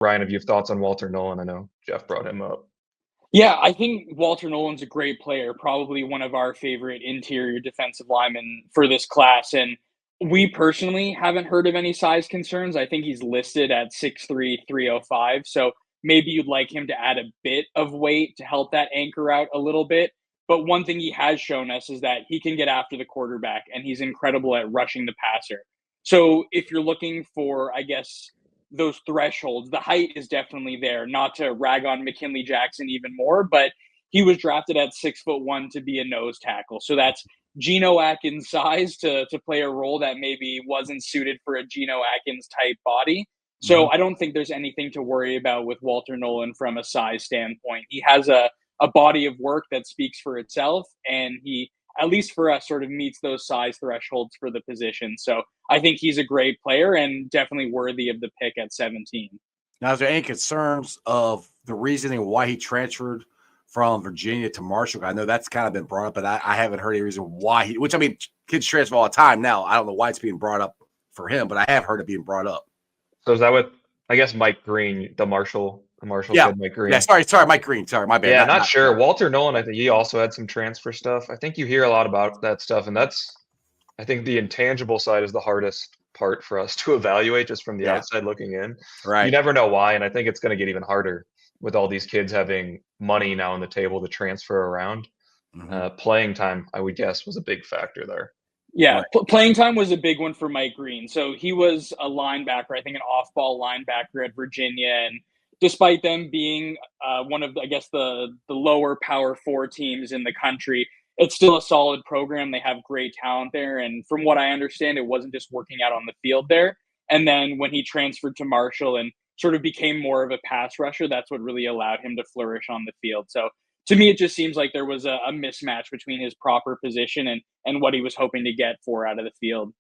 Ryan, have you have thoughts on Walter Nolan? I know Jeff brought him up. Yeah, I think Walter Nolan's a great player, probably one of our favorite interior defensive linemen for this class. And we personally haven't heard of any size concerns. I think he's listed at 6'3", 305. So maybe you'd like him to add a bit of weight to help that anchor out a little bit. But one thing he has shown us is that he can get after the quarterback and he's incredible at rushing the passer. So if you're looking for, I guess, those thresholds. The height is definitely there. Not to rag on McKinley Jackson even more, but he was drafted at 6'1" to be a nose tackle. So that's Geno Atkins size to play a role that maybe wasn't suited for a Geno Atkins type body. Mhm. So I don't think there's anything to worry about with Walter Nolan from a size standpoint. He has a body of work that speaks for itself, and he, at least for us, sort of meets those size thresholds for the position. So I think he's a great player and definitely worthy of the pick at 17. Now, is there any concerns of the reasoning why he transferred from Virginia to Marshall? I know that's kind of been brought up, but I haven't heard any reason why he, which I mean, kids transfer all the time now. I don't know why it's being brought up for him, but I have heard it being brought up. So is that what I guess Mike Green, the Marshall Yeah. kid, Mike Green? Yeah. Sorry, Mike Green. Sorry, my bad. Yeah, not sure. Walter Nolan, I think he also had some transfer stuff. I think you hear a lot about that stuff, and I think the intangible side is the hardest part for us to evaluate just from the Yeah. outside looking in. You Right. never know why, and I think it's going to get even harder with all these kids having money now on the table to transfer around. Mhm. Playing time, I would guess, was a big factor there. Yeah, Right. playing time was a big one for Mike Green. So he was a linebacker, I think an off-ball linebacker at Virginia, and despite them being one of, I guess, the lower Power Four teams in the country, it's still a solid program. They have great talent there, and from what I understand, it wasn't just working out on the field there. And then when he transferred to Marshall and sort of became more of a pass rusher, that's what really allowed him to flourish on the field. So to me, it just seems like there was a mismatch between his proper position and what he was hoping to get for out of the field.